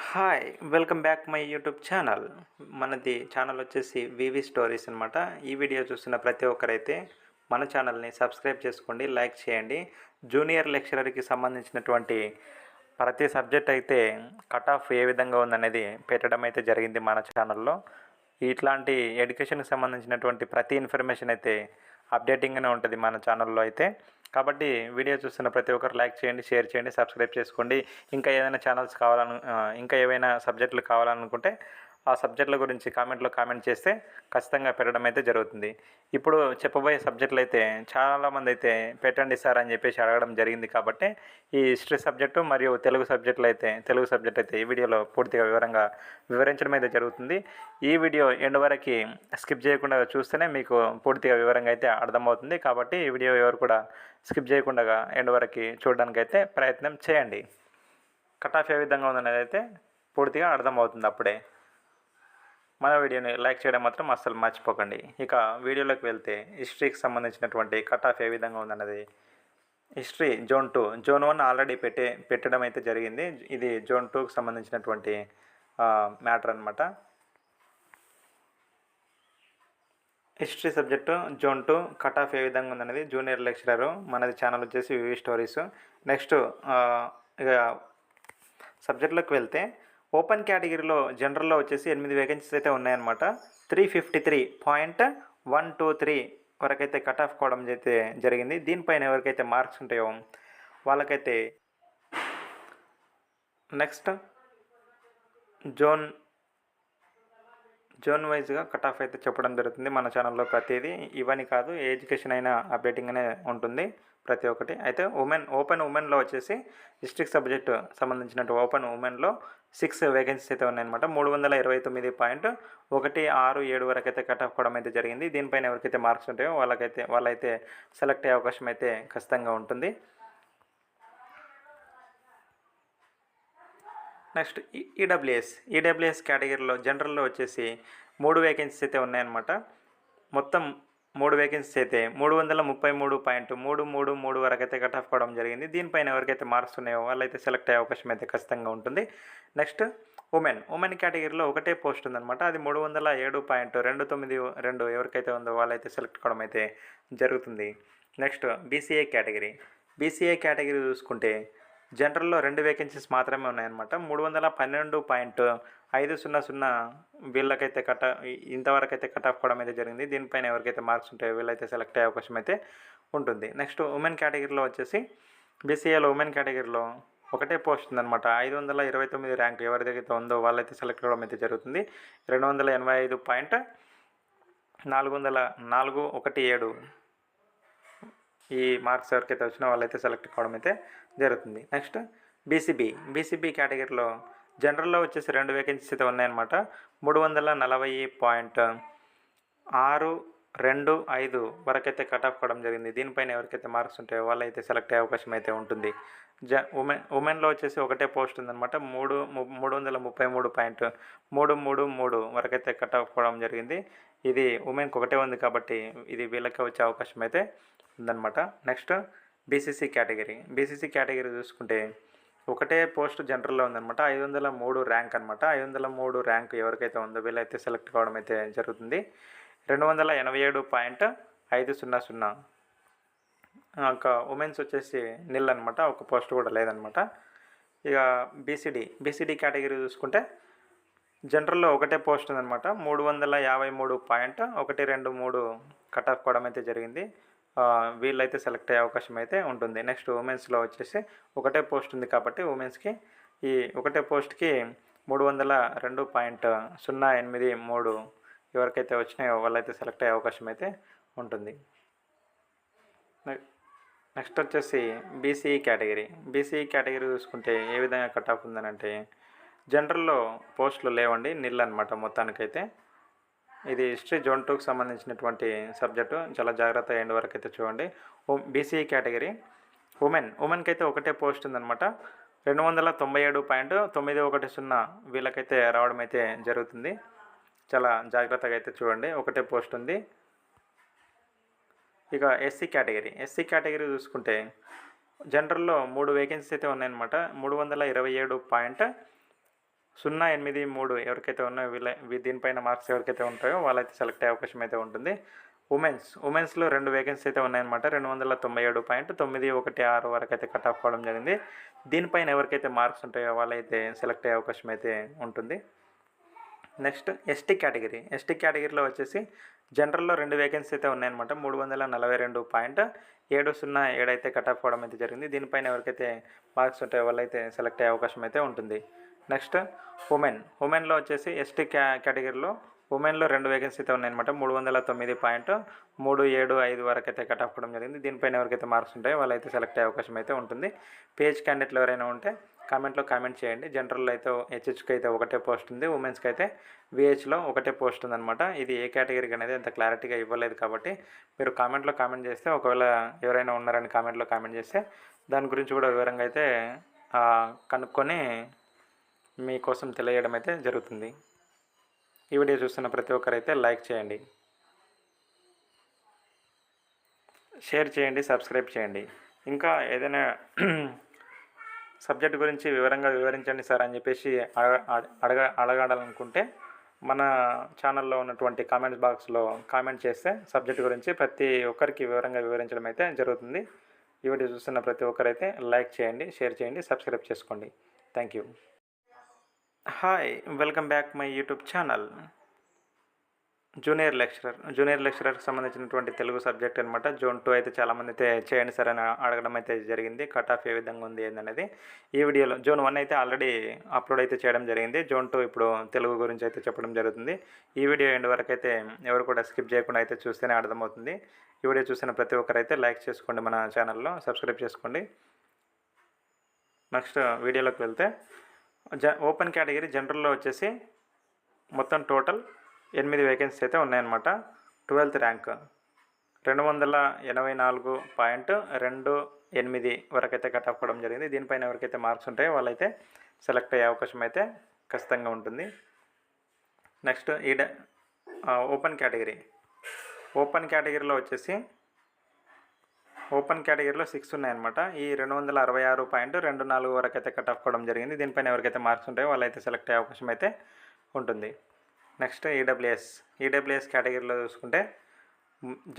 Hi! Welcome back my YouTube channel. మనది channel వచ్చేసి వివి stories అనమాట. ఈ వీడియో చూస్తున్న ప్రతి ఒక్కరైతే మన ఛానల్‌ని సబ్స్క్రైబ్ చేసుకోండి, లైక్ చేయండి. జూనియర్ లెక్చరర్‌కి సంబంధించినటువంటి ప్రతి సబ్జెక్ట్ అయితే కట్ ఆఫ్ ఏ విధంగా ఉందనేది పెట్టడం అయితే జరిగింది మన ఛానల్‌లో. ఇట్లాంటి ఎడ్యుకేషన్‌కి సంబంధించినటువంటి ప్రతి ఇన్ఫర్మేషన్ అయితే అప్డేటింగ్‌గానే ఉంటది మన ఛానల్‌లో అయితే. కాబట్టి వీడియో చూస్తున్న ప్రతి ఒక్కరు లైక్ చేయండి, షేర్ చేయండి, సబ్స్క్రైబ్ చేసుకోండి. ఇంకా ఏదైనా ఛానల్స్ ఇంకా ఏవైనా సబ్జెక్టులు కావాలనుకుంటే ఆ సబ్జెక్టుల గురించి కామెంట్‌లో కామెంట్ చేస్తే ఖచ్చితంగా పెట్టడం అయితే జరుగుతుంది. ఇప్పుడు చెప్పబోయే సబ్జెక్టులు అయితే చాలామంది అయితే పెట్టండి సార్ అని చెప్పేసి అడగడం జరిగింది కాబట్టి ఈ హిస్టరీ సబ్జెక్టు మరియు తెలుగు సబ్జెక్ట్ అయితే ఈ వీడియోలో పూర్తిగా వివరంగా వివరించడం అయితే జరుగుతుంది. ఈ వీడియో ఎండ్ వరకు స్కిప్ చేయకుండా చూస్తేనే మీకు పూర్తిగా వివరంగా అయితే అర్థమవుతుంది. కాబట్టి ఈ వీడియో ఎవరు కూడా స్కిప్ చేయకుండా ఎండ్ వరకు చూడడానికైతే ప్రయత్నం చేయండి. కట్ ఆఫ్ ఏ విధంగా ఉందనేది అయితే పూర్తిగా అర్థమవుతుంది అప్పుడే. మన వీడియోని లైక్ చేయడం మాత్రం అస్సలు మర్చిపోకండి. ఇక వీడియోలోకి వెళ్తే హిస్టరీకి సంబంధించినటువంటి కట్ ఆఫ్ ఏ విధంగా ఉందన్నది. హిస్టరీ జోన్ 2, జోన్ 1 ఆల్రెడీ పెట్టడం అయితే జరిగింది. ఇది జోన్ 2కి సంబంధించినటువంటి మ్యాటర్ అనమాట. History subject zone 2 cut off ఏ విధంగా ఉందనేది జూనియర్ లెక్చరరు మనది ఛానల్ వచ్చేసి వివి స్టోరీస్. నెక్స్ట్ ఇక సబ్జెక్టులోకి వెళ్తే ఓపెన్ కేటగిరీలో జనరల్లో వచ్చేసి 8 వేకెన్సీస్ అయితే ఉన్నాయన్నమాట. 353.123 వరకైతే కట్ ఆఫ్ కావడం అయితే జరిగింది. దీనిపైన ఎవరికైతే మార్క్స్ ఉంటాయో వాళ్ళకైతే నెక్స్ట్ జోన్ వైజ్గా కట్ ఆఫ్ అయితే చెప్పడం జరుగుతుంది మన ఛానల్లో. ప్రతిదీ ఇవన్నీ కాదు, ఏ ఎడ్యుకేషన్ అయినా అప్డేటింగ్ అనే ఉంటుంది ప్రతి ఒక్కటి. అయితే ఓపెన్ ఉమెన్లో వచ్చేసి డిస్ట్రిక్ట్ సబ్జెక్ట్ సంబంధించినట్టు ఓపెన్ ఉమెన్లో 6 వేకెన్సీస్ అయితే ఉన్నాయన్నమాట. 329.167 వరకు అయితే కట్ ఆఫ్ కావడం అయితే జరిగింది. దీనిపైన ఎవరికైతే మార్క్స్ ఉంటాయో వాళ్ళైతే సెలెక్ట్ అయ్యే అవకాశం అయితే ఖచ్చితంగా ఉంటుంది. నెక్స్ట్ ఈడబ్ల్యూఎస్ కేటగిరీలో జనరల్లో వచ్చేసి 3 వేకెన్సీస్ అయితే ఉన్నాయన్నమాట. మొత్తం 3 వేకెన్సీస్ అయితే 333.333 వరకు అయితే కట్ ఆఫ్ కావడం జరిగింది. దీనిపైన ఎవరికైతే మార్క్స్ ఉన్నాయో వాళ్ళైతే సెలెక్ట్ అయ్యే అవకాశం అయితే ఖచ్చితంగా ఉంటుంది. నెక్స్ట్ ఉమెన్ కేటగిరీలో ఒకటే పోస్ట్ ఉందన్నమాట. అది 307.292 ఎవరికైతే ఉందో వాళ్ళైతే సెలెక్ట్ కావడం అయితే జరుగుతుంది. నెక్స్ట్ బీసీఏ కేటగిరీ చూసుకుంటే జనరల్లో 2 వేకెన్సీస్ మాత్రమే ఉన్నాయన్నమాట. 312.500 వీళ్ళకైతే ఇంతవరకు అయితే కట్ ఆఫ్ కావడం అయితే జరిగింది. దీనిపైన ఎవరికైతే మార్క్స్ ఉంటాయో వీళ్ళైతే సెలెక్ట్ అయ్యే అవకాశం అయితే ఉంటుంది. నెక్స్ట్ ఉమెన్ కేటగిరీలో వచ్చేసి బీసీఏలో ఉమెన్ కేటగిరీలో ఒకటే పోస్ట్ ఉందన్నమాట. 529 ర్యాంక్ ఎవరి దగ్గర ఉందో వాళ్ళైతే సెలెక్ట్ అవ్వడం అయితే జరుగుతుంది. 285.417 ఈ మార్క్స్ ఎవరికైతే వచ్చినా వాళ్ళైతే సెలెక్ట్ కావడం అయితే జరుగుతుంది. నెక్స్ట్ బీసీబీ కేటగిరీలో జనరల్లో వచ్చేసి 2 వేకెన్సీస్ అయితే ఉన్నాయన్నమాట. 340.625 వరకైతే కట్ ఆఫ్ కావడం జరిగింది. దీనిపైన ఎవరికైతే మార్క్స్ ఉంటాయో వాళ్ళైతే సెలెక్ట్ అయ్యే అవకాశం అయితే ఉంటుంది. ఉమెన్లో వచ్చేసి ఒకటే పోస్ట్ ఉందన్నమాట. 333.333 వరకైతే కట్ ఆఫ్ కావడం జరిగింది. ఇది ఉమెన్కి ఒకటే ఉంది కాబట్టి ఇది వీళ్ళకే వచ్చే అవకాశం అయితే ఉందన్నమాట. నెక్స్ట్ బీసీసీ కేటగిరీ చూసుకుంటే ఒకటే పోస్ట్ జనరల్లో ఉందన్నమాట. 503 ర్యాంక్ అనమాట. 503 ర్యాంక్ ఎవరికైతే ఉందో వీళ్ళైతే సెలెక్ట్ కావడం అయితే జరుగుతుంది. 287.500 ఇంకా ఉమెన్స్ వచ్చేసి నిల్ అనమాట. ఒక పోస్ట్ కూడా లేదనమాట. ఇక బీసీడీ కేటగిరీ చూసుకుంటే జనరల్లో ఒకటే పోస్ట్ ఉందన్నమాట. 353.123 కట్ ఆఫ్ కావడం అయితే జరిగింది. వీళ్ళైతే సెలెక్ట్ అయ్యే అవకాశం అయితే ఉంటుంది. నెక్స్ట్ ఉమెన్స్లో వచ్చేసి ఒకటే పోస్ట్ ఉంది కాబట్టి ఉమెన్స్కి ఈ ఒకటే పోస్ట్కి 302.083 ఎవరికైతే వచ్చినాయో వాళ్ళైతే సెలెక్ట్ అయ్యే అవకాశం అయితే ఉంటుంది. నెక్స్ట్ వచ్చేసి బీసీఈ కేటగిరీ చూసుకుంటే ఏ విధంగా కట్ ఆఫ్ ఉందనంటే జనరల్లో పోస్టులు లేవండి, నిల్ అనమాట మొత్తానికైతే. ఇది హిస్టరీ జోన్ 2కి సంబంధించినటువంటి సబ్జెక్టు. చాలా జాగ్రత్తగా ఎండ్ వరకు అయితే చూడండి. బీసీఈ కేటగిరీ ఉమెన్కి అయితే ఒకటే పోస్ట్ ఉందన్నమాట. 297.910 వీళ్ళకైతే రావడం అయితే జరుగుతుంది. చాలా జాగ్రత్తగా అయితే చూడండి, ఒకటే పోస్ట్ ఉంది. ఇక ఎస్సీ కేటగిరీ చూసుకుంటే జనరల్లో 3 వేకెన్సీస్ అయితే ఉన్నాయన్నమాట. 327. 083 ఎవరికైతే ఉన్నాయో దీనిపైన మార్క్స్ ఎవరికైతే ఉంటాయో వాళ్ళైతే సెలెక్ట్ అయ్యే అవకాశం అయితే ఉంటుంది. ఉమెన్స్లో 2 వేకెన్సీ అయితే ఉన్నాయన్నమాట. 297.916 వరకు అయితే కట్ ఆఫ్ కావడం జరిగింది. దీనిపైన ఎవరికైతే మార్క్స్ ఉంటాయో వాళ్ళైతే సెలెక్ట్ అయ్యే అవకాశం అయితే ఉంటుంది. నెక్స్ట్ ఎస్టీ కేటగిరీలో వచ్చేసి జనరల్లో 2 వేకెన్సీ అయితే ఉన్నాయన్నమాట. 342.707 అయితే కట్ ఆఫ్ కావడం అయితే జరిగింది. దీనిపైన ఎవరికైతే మార్క్స్ ఉంటాయో వాళ్ళైతే సెలెక్ట్ అయ్యే అవకాశం అయితే ఉంటుంది. నెక్స్ట్ ఉమెన్లో వచ్చేసి ఎస్టీ కేటగిరీలో ఉమెన్లో 2 వేకెన్సీ అయితే ఉన్నాయన్నమాట. 309.375 వరకు అయితే కట్ ఆఫ్ కావడం జరిగింది. దీనిపైన ఎవరికైతే మార్క్స్ ఉంటాయో వాళ్ళైతే సెలెక్ట్ అయ్యే అవకాశం అయితే ఉంటుంది. పేజ్ క్యాండిడేట్లు ఎవరైనా ఉంటే కామెంట్ చేయండి. జనరల్లో అయితే హెచ్హెచ్కి అయితే ఒకటే పోస్ట్ ఉంది, ఉమెన్స్కి అయితే విహెచ్లో ఒకటే పోస్ట్ ఉందన్నమాట. ఇది ఏ కేటగిరీకి అనేది అంత క్లారిటీగా ఇవ్వలేదు కాబట్టి మీరు కామెంట్ చేస్తే, ఒకవేళ ఎవరైనా ఉన్నారని కామెంట్లో కామెంట్ చేస్తే దాని గురించి కూడా వివరంగా అయితే కనుక్కొని మీకోసం తెలియడం అయితే జరుగుతుంది. ఈ వీడియో చూస్తున్న ప్రతి ఒక్కరైతే లైక్ చేయండి, షేర్ చేయండి, సబ్స్క్రైబ్ చేయండి. ఇంకా ఏదైనా సబ్జెక్ట్ గురించి వివరంగా వివరించండి సార్ అని చెప్పేసి అడగాలనుకుంటే మన ఛానల్లో ఉన్నటువంటి కామెంట్స్ బాక్స్లో కామెంట్ చేస్తే సబ్జెక్ట్ గురించి ప్రతి ఒక్కరికి వివరంగా వివరించడం అయితే జరుగుతుంది. ఈ వీడియో చూస్తున్న ప్రతి ఒక్కరైతే లైక్ చేయండి, షేర్ చేయండి, సబ్స్క్రైబ్ చేసుకోండి. Thank you. Hi, welcome back my YouTube channel. Junior లెక్చరర్కి సంబంధించినటువంటి తెలుగు సబ్జెక్ట్ అనమాట. జోన్ 2 అయితే చాలామంది అయితే చేయండి సార్ అని అడగడం అయితే జరిగింది. కట్ ఆఫ్ ఏ విధంగా ఉంది ఏందనేది ఈ వీడియోలో. జోన్ 1 అయితే ఆల్రెడీ అప్లోడ్ అయితే చేయడం జరిగింది. జోన్ 2 ఇప్పుడు తెలుగు గురించి అయితే చెప్పడం జరుగుతుంది. ఈ వీడియో ఎండ్ వరకు అయితే ఎవరు కూడా స్కిప్ చేయకుండా అయితే చూస్తేనే అర్థమవుతుంది. ఈ వీడియో చూసిన ప్రతి ఒక్కరైతే లైక్ చేసుకోండి, మన ఛానల్లో సబ్స్క్రైబ్ చేసుకోండి. నెక్స్ట్ వీడియోలోకి వెళ్తే ఓపెన్ కేటగిరీ జనరల్లో వచ్చేసి మొత్తం టోటల్ 8 వేకెన్సీ అయితే ఉన్నాయన్నమాట. 12th ర్యాంక్ 284.28 వరకు అయితే కట్ ఆఫ్ అవ్వడం జరిగింది. దీనిపైన ఎవరికైతే మార్క్స్ ఉంటాయో వాళ్ళైతే సెలెక్ట్ అయ్యే అవకాశం అయితే ఖచ్చితంగా ఉంటుంది. నెక్స్ట్ ఓపెన్ కేటగిరీలో వచ్చేసి ఓపెన్ కేటగిరీలో 6 ఉన్నాయన్నమాట. ఈ 266.24 వరకు అయితే కట్ ఆఫ్ కావడం జరిగింది. దీనిపైన ఎవరికైతే మార్క్స్ ఉంటాయో వాళ్ళైతే సెలెక్ట్ అయ్యే అవకాశం అయితే ఉంటుంది. నెక్స్ట్ ఈడబ్ల్యూఎస్ కేటగిరీలో చూసుకుంటే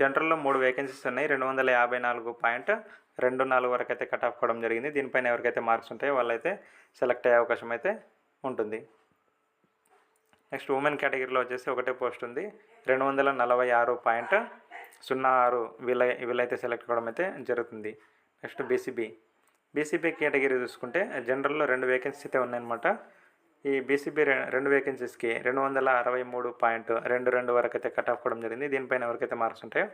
జనరల్లో 3 వేకెన్సీస్ ఉన్నాయి. 254.24 వరకు అయితే కట్ ఆఫ్ కావడం జరిగింది. దీనిపైన ఎవరికైతే మార్క్స్ ఉంటాయో వాళ్ళైతే సెలెక్ట్ అయ్యే అవకాశం అయితే ఉంటుంది. నెక్స్ట్ ఉమెన్ కేటగిరీలో వచ్చేసి ఒకటే పోస్ట్ ఉంది. 246.06 వీళ్ళైతే సెలెక్ట్ కావడం అయితే జరుగుతుంది. నెక్స్ట్ బీసీబీ కేటగిరీ చూసుకుంటే జనరల్లో 2 వేకెన్సీ అయితే ఉన్నాయన్నమాట. ఈ బీసీబీ 2 వేకెన్సీస్కి 263.22 వరకు అయితే కట్ ఆఫ్ కావడం జరిగింది. దీనిపైన ఎవరికైతే మార్క్స్ ఉంటాయో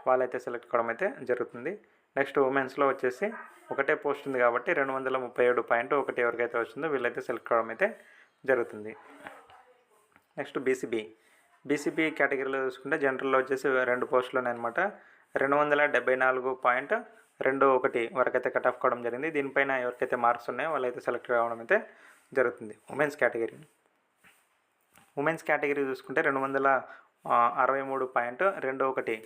వాళ్ళైతే సెలెక్ట్ కావడం అయితే జరుగుతుంది. నెక్స్ట్ ఉమెన్స్లో వచ్చేసి ఒకటే పోస్ట్ ఉంది కాబట్టి 237.1 ఎవరికైతే వచ్చిందో వీళ్ళైతే సెలెక్ట్ కావడం అయితే జరుగుతుంది. నెక్స్ట్ బీసీబీ కేటగిరీలో చూసుకుంటే జనరల్లో వచ్చేసి 2 పోస్టులు ఉన్నాయన్నమాట. 270.21 వరకు అయితే కట్ ఆఫ్ కావడం జరిగింది. దీనిపైన ఎవరికైతే మార్క్స్ ఉన్నాయో వాళ్ళైతే సెలెక్ట్ కావడం అయితే జరుగుతుంది. ఉమెన్స్ కేటగిరీ చూసుకుంటే 263.21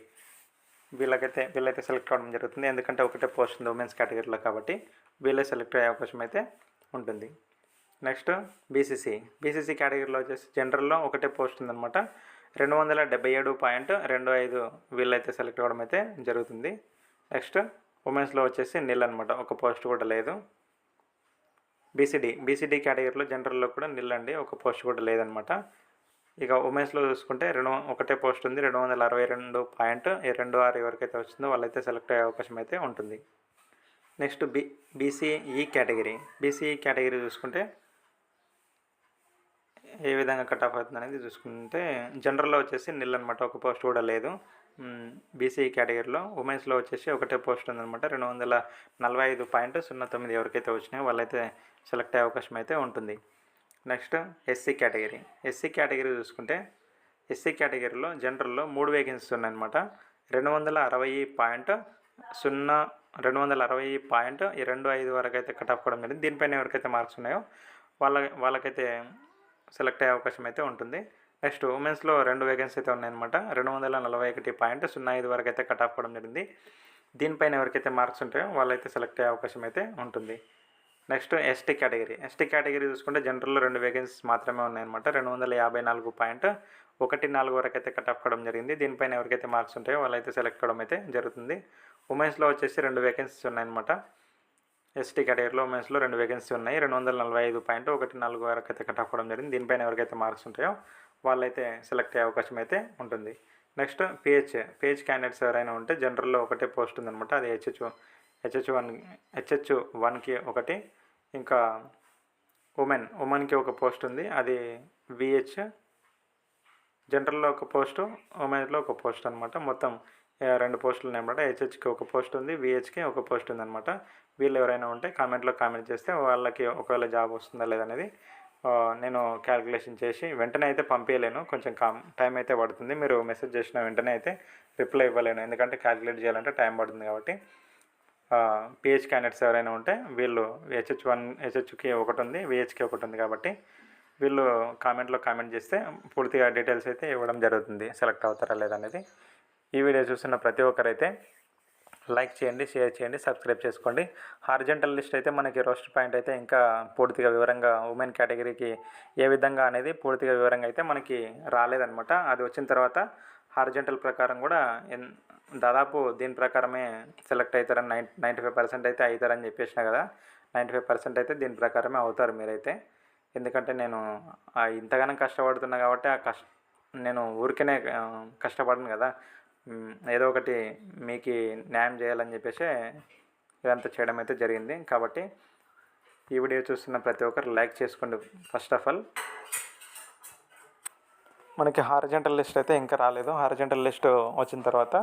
వీళ్ళైతే సెలెక్ట్ కావడం జరుగుతుంది. ఎందుకంటే ఒకటే పోస్ట్ ఉంది ఉమెన్స్ కేటగిరీలో కాబట్టి వీళ్ళే సెలెక్ట్ అయ్యే అవకాశం అయితే ఉంటుంది. నెక్స్ట్ బీసీసీ కేటగిరీలో వచ్చేసి జనరల్లో ఒకటే పోస్ట్ ఉందన్నమాట. 277.25 వీళ్ళైతే సెలెక్ట్ అవ్వడం అయితే జరుగుతుంది. నెక్స్ట్ ఉమెన్స్లో వచ్చేసి నిల్ అనమాట, ఒక పోస్ట్ కూడా లేదు. బీసీడీ కేటగిరీలో జనరల్లో కూడా నిల్ అండి, ఒక పోస్ట్ కూడా లేదనమాట. ఇక ఉమెన్స్లో చూసుకుంటే ఒకటే పోస్ట్ ఉంది. 262.26 ఎవరికైతే వచ్చిందో వాళ్ళైతే సెలెక్ట్ అయ్యే అవకాశం అయితే ఉంటుంది. నెక్స్ట్ బీసీఈ కేటగిరీ చూసుకుంటే ఏ విధంగా కట్ ఆఫ్ అవుతుంది అనేది చూసుకుంటే జనరల్లో వచ్చేసి నిల్ అనమాట, ఒక పోస్ట్ కూడా లేదు. బీసీఈ కేటగిరీలో ఉమెన్స్లో వచ్చేసి ఒకటే పోస్ట్ ఉందన్నమాట. 245.09 ఎవరికైతే వచ్చినాయో వాళ్ళైతే సెలెక్ట్ అయ్యే అవకాశం అయితే ఉంటుంది. నెక్స్ట్ ఎస్సీ కేటగిరీ చూసుకుంటే ఎస్సీ కేటగిరీలో జనరల్లో 3 వేకెన్సీస్ ఉన్నాయన్నమాట. 260.25 వరకు అయితే కట్ ఆఫ్ కావడం జరిగింది. దీనిపైన ఎవరికైతే మార్క్స్ ఉన్నాయో వాళ్ళకైతే సెలెక్ట్ అయ్యే అవకాశం అయితే ఉంటుంది. నెక్స్ట్ ఉమెన్స్లో 2 వేకెన్సీ అయితే ఉన్నాయన్నమాట. 241.05 వరకు అయితే కట్ ఆఫ్ కావడం జరిగింది. దీనిపైన ఎవరికైతే మార్క్స్ ఉంటాయో వాళ్ళైతే సెలెక్ట్ అయ్యే అవకాశం అయితే ఉంటుంది. నెక్స్ట్ ఎస్టీ కేటగిరీ చూసుకుంటే జనరల్లో 2 వేకెన్సీస్ మాత్రమే ఉన్నాయన్నమాట. 254.14 వరకు అయితే కట్ ఆఫ్ కావడం జరిగింది. దీనిపైన ఎవరికైతే మార్క్స్ ఉంటాయో వాళ్ళైతే సెలెక్ట్ కావడం అయితే జరుగుతుంది. ఉమెన్స్లో వచ్చేసి 2 వేకెన్సీస్ ఉన్నాయన్నమాట. ఎస్టీ కేటగిరీలో ఉమెన్స్లో 2 వేకెన్సీ ఉన్నాయి. 245.14 వరకు అయితే కట్ ఆఫ్ కావడం జరిగింది. దీనిపైన ఎవరికైతే మార్క్స్ ఉంటాయో వాళ్ళైతే సెలెక్ట్ అయ్యే అవకాశం అయితే ఉంటుంది. నెక్స్ట్ పిహెచ్ క్యాండిడేట్స్ ఎవరైనా ఉంటే జనరల్లో ఒకటే పోస్ట్ ఉందన్నమాట. అది హెచ్హెచ్1కి ఒకటి, ఇంకా ఉమెన్కి ఒక పోస్ట్ ఉంది. అది విహెచ్, జనరల్లో ఒక పోస్టు, ఉమెన్లో ఒక పోస్ట్ అనమాట. మొత్తం 2 పోస్టులు ఉన్నాయన్నమాట. హెచ్హెచ్కి ఒక పోస్ట్ ఉంది, విహెచ్కి ఒక పోస్ట్ ఉందన్నమాట. వీళ్ళు ఎవరైనా ఉంటే కామెంట్లో కామెంట్ చేస్తే వాళ్ళకి ఒకవేళ జాబ్ వస్తుందా లేదనేది నేను క్యాలిక్యులేషన్ చేసి వెంటనే అయితే పంపించలేను, కొంచెం టైం అయితే పడుతుంది. మీరు మెసేజ్ చేసిన వెంటనే అయితే రిప్లై ఇవ్వలేను, ఎందుకంటే క్యాలిక్యులేట్ చేయాలంటే టైం పడుతుంది. కాబట్టి పిహెచ్ క్యాండిడేట్స్ ఎవరైనా ఉంటే వీళ్ళు హెచ్హెచ్కి ఒకటి ఉంది, విహెచ్కి ఒకటి ఉంది. కాబట్టి వీళ్ళు కామెంట్లో కామెంట్ చేస్తే పూర్తిగా డీటెయిల్స్ అయితే ఇవ్వడం జరుగుతుంది, సెలెక్ట్ అవుతారా లేదనేది. ఈ వీడియో చూస్తున్న ప్రతి ఒక్కరైతే లైక్ చేయండి, షేర్ చేయండి, సబ్స్క్రైబ్ చేసుకోండి. హారిజంటల్ లిస్ట్ అయితే మనకి రోస్టర్ పాయింట్ అయితే ఇంకా పూర్తిగా వివరంగా ఉమెన్ కేటగిరీకి ఏ విధంగా అనేది పూర్తిగా వివరంగా అయితే మనకి రాలేదన్నమాట. అది వచ్చిన తర్వాత హారిజంటల్ ప్రకారం కూడా దాదాపు దీని ప్రకారమే సెలెక్ట్ అవుతారని 95% అయితే అవుతారని చెప్పేసిన కదా. 95% అయితే దీని ప్రకారమే అవుతారు మీరైతే. ఎందుకంటే నేను ఇంతగానో కష్టపడుతున్నా కాబట్టి నేను ఊరికనే కష్టపడను కదా, ఏదో ఒకటి మీకు న్యాయం చేయాలని చెప్పేసి ఇదంతా చేయడం అయితే జరిగింది. కాబట్టి ఈ వీడియో చూస్తున్న ప్రతి ఒక్కరు లైక్ చేసుకోండి. ఫస్ట్ ఆఫ్ ఆల్ మనకి హారిజంటల్ లిస్ట్ అయితే ఇంకా రాలేదు. హారిజంటల్ లిస్ట్ వచ్చిన తర్వాత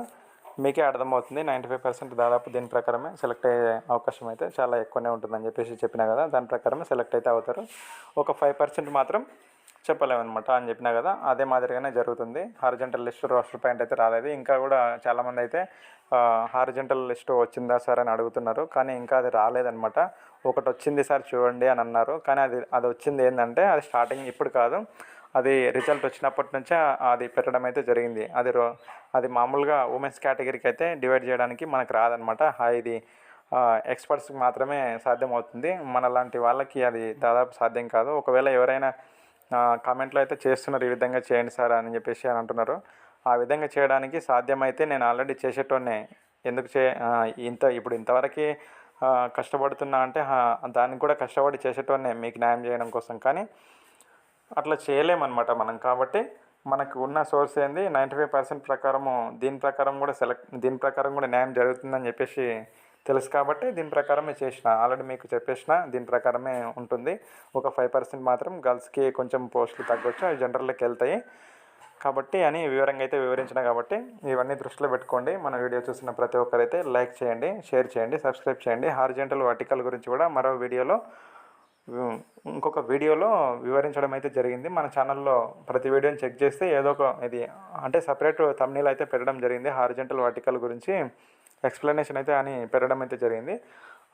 మీకే అర్థమవుతుంది. 95% దాదాపు దీని ప్రకారమే సెలెక్ట్ అయ్యే అవకాశం అయితే చాలా ఎక్కువనే ఉంటుందని చెప్పేసి చెప్పినా కదా, దాని ప్రకారమే సెలెక్ట్ అయితే అవుతారు. ఒక 5% మాత్రం చెప్పలేమన్నమాట అని చెప్పినా కదా, అదే మాదిరిగానే జరుగుతుంది. హారిజంటల్ లిస్ట్ రోస్టర్ పాయింట్ అయితే రాలేదు. ఇంకా కూడా చాలామంది అయితే హారిజంటల్ లిస్ట్ వచ్చిందా సార్ అని అడుగుతున్నారు, కానీ ఇంకా అది రాలేదన్నమాట. ఒకటి వచ్చింది సార్ చూడండి అని అన్నారు, కానీ అది వచ్చింది ఏంటంటే అది స్టార్టింగ్ ఇప్పుడు కాదు, అది రిజల్ట్ వచ్చినప్పటి నుంచే అది పెట్టడం అయితే జరిగింది. అది మామూలుగా ఉమెన్స్ కేటగిరీకి అయితే డివైడ్ చేయడానికి మనకు రాదనమాట. ఇది ఎక్స్పర్ట్స్కి మాత్రమే సాధ్యమవుతుంది, మనలాంటి వాళ్ళకి అది దాదాపు సాధ్యం కాదు. ఒకవేళ ఎవరైనా కామెంట్లో అయితే చేస్తున్నారు ఈ విధంగా చేయండి సార్ అని చెప్పేసి అని అంటున్నారు. ఆ విధంగా చేయడానికి సాధ్యమైతే నేను ఆల్రెడీ చేసేటోనే. ఎందుకు ఇప్పుడు ఇంతవరకు కష్టపడుతున్నా అంటే దానికి కూడా కష్టపడి చేసేటోనే మీకు న్యాయం చేయడం కోసం, కానీ అట్లా చేయలేమన్నమాట మనం. కాబట్టి మనకు ఉన్న సోర్స్ ఏంది 95% ప్రకారము దీని ప్రకారం కూడా న్యాయం జరుగుతుందని చెప్పేసి తెలుసు. కాబట్టి దీని ప్రకారమే చేసిన, ఆల్రెడీ మీకు చెప్పేసిన దీని ప్రకారమే ఉంటుంది. ఒక 5% మాత్రం గర్ల్స్కి కొంచెం పోస్టులు తగ్గొచ్చు, అవి జనరల్లోకి వెళ్తాయి కాబట్టి అని వివరంగా అయితే వివరించిన. కాబట్టి ఇవన్నీ దృష్టిలో పెట్టుకోండి. మన వీడియో చూసిన ప్రతి ఒక్కరైతే లైక్ చేయండి, షేర్ చేయండి, సబ్స్క్రైబ్ చేయండి. హారిజంటల్ వర్టికల్ గురించి కూడా ఇంకొక వీడియోలో వివరించడం అయితే జరిగింది. మన ఛానల్లో ప్రతి వీడియోని చెక్ చేస్తే ఏదో ఒక ఇది అంటే సపరేట్ థంబ్నెయిల్ అయితే పెట్టడం జరిగింది. హారిజంటల్ వర్టికల్ గురించి ఎక్స్ప్లెనేషన్ అయితే అని పెట్టడం అయితే జరిగింది.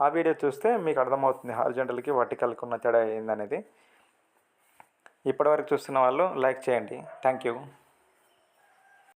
ఆ వీడియో చూస్తే మీకు అర్థమవుతుంది హారిజంటల్కి వర్టికల్కి ఉన్న తేడా ఏందనేది. ఇప్పటివరకు చూస్తున్న వాళ్ళు లైక్ చేయండి. Thank you.